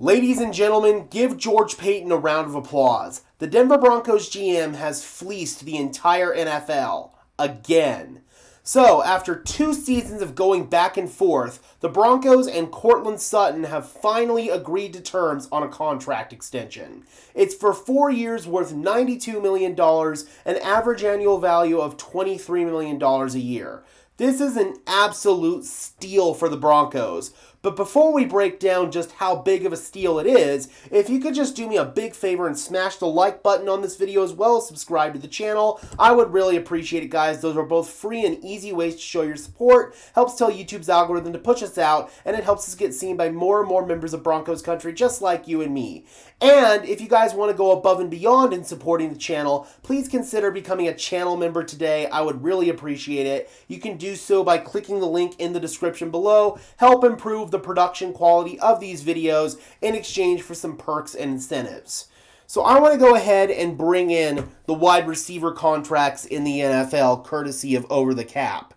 Ladies and gentlemen, give George Paton a round of applause. The Denver Broncos GM has fleeced the entire NFL. Again. So, after 2 seasons of going back and forth, the Broncos and Courtland Sutton have finally agreed to terms on a contract extension. It's for 4 years worth $92 million, an average annual value of $23 million a year. This is an absolute steal for the Broncos. But before we break down just how big of a steal it is, if you could just do me a big favor and smash the like button on this video as well as subscribe to the channel, I would really appreciate it, guys. Those are both free and easy ways to show your support, helps tell YouTube's algorithm to push us out, and it helps us get seen by more and more members of Broncos country just like you and me. And if you guys want to go above and beyond in supporting the channel, please consider becoming a channel member today. I would really appreciate it. You can do so by clicking the link in the description below. Help improve the production quality of these videos in exchange for some perks and incentives. So I want to go ahead and bring in the wide receiver contracts in the NFL courtesy of Over the Cap.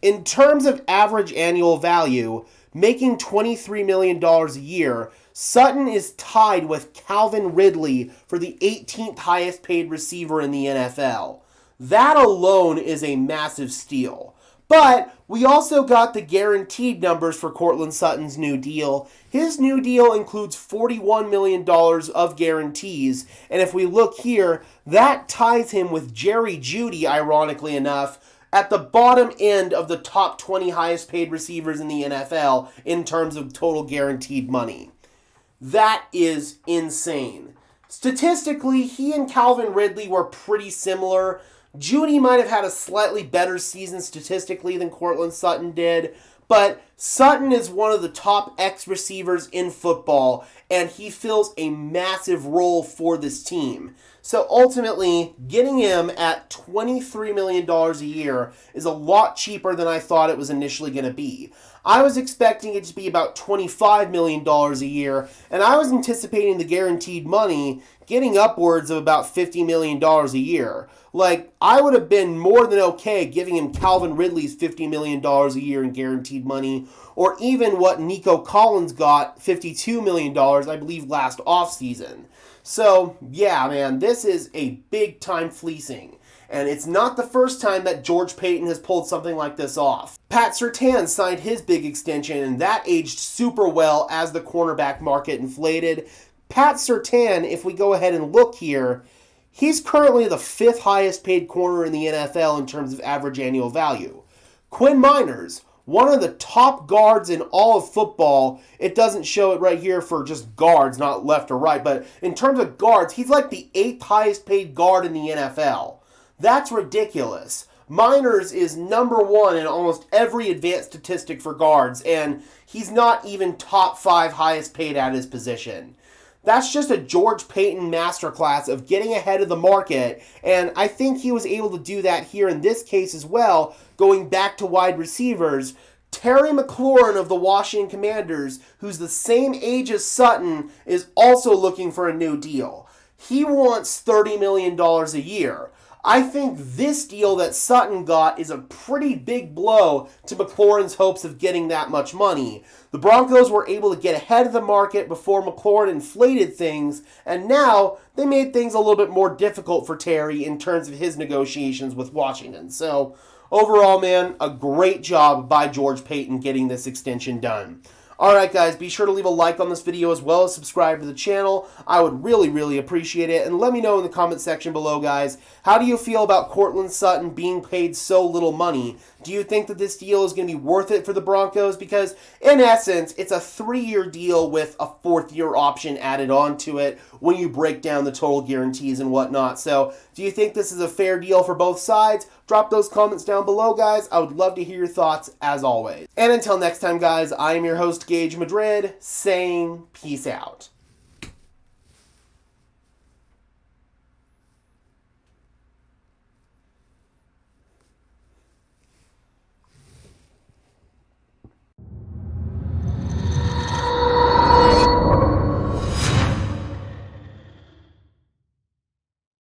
In terms of average annual value, making $23 million a year, Sutton is tied with Calvin Ridley for the 18th highest paid receiver in the NFL. That alone is a massive steal. But we also got the guaranteed numbers for Courtland Sutton's new deal. His new deal includes $41 million of guarantees. And if we look here, that ties him with Jerry Jeudy, ironically enough, at the bottom end of the top 20 highest paid receivers in the NFL in terms of total guaranteed money. That is insane. Statistically, he and Calvin Ridley were pretty similar. Jeudy might have had a slightly better season statistically than Courtland Sutton did, but Sutton is one of the top X receivers in football, and he fills a massive role for this team. So ultimately, getting him at $23 million a year is a lot cheaper than I thought it was initially going to be. I was expecting it to be about $25 million a year, and I was anticipating the guaranteed money getting upwards of about $50 million a year. Like, I would have been more than okay giving him Calvin Ridley's $50 million a year in guaranteed money, or even what Nico Collins got, $52 million, I believe, last offseason. So, yeah, man, this is a big-time fleecing. And it's not the first time that George Paton has pulled something like this off. Pat Surtain signed his big extension, and that aged super well as the cornerback market inflated. Pat Surtain, if we go ahead and look here, he's currently the 5th highest paid corner in the NFL in terms of average annual value. Quinn Miners, one of the top guards in all of football. It doesn't show it right here for just guards, not left or right, but in terms of guards, he's like the 8th highest paid guard in the NFL. That's ridiculous. Miners is number 1 in almost every advanced statistic for guards, and he's not even top 5 highest paid at his position. That's just a George Paton masterclass of getting ahead of the market, and I think he was able to do that here in this case as well, going back to wide receivers. Terry McLaurin of the Washington Commanders, who's the same age as Sutton, is also looking for a new deal. He wants $30 million a year. I think this deal that Sutton got is a pretty big blow to McLaurin's hopes of getting that much money. The Broncos were able to get ahead of the market before McLaurin inflated things, and now they made things a little bit more difficult for Terry in terms of his negotiations with Washington. So, overall, man, a great job by George Paton getting this extension done. Alright guys, be sure to leave a like on this video as well as subscribe to the channel. I would really appreciate it. And let me know in the comment section below, guys, how do you feel about Courtland Sutton being paid so little money? Do you think that this deal is going to be worth it for the Broncos? Because in essence, it's a 3-year deal with a 4th-year option added on to it when you break down the total guarantees and whatnot. So, do you think this is a fair deal for both sides? Drop those comments down below, guys. I would love to hear your thoughts, as always. And until next time, guys, I am your host, Gage Madrid, saying peace out.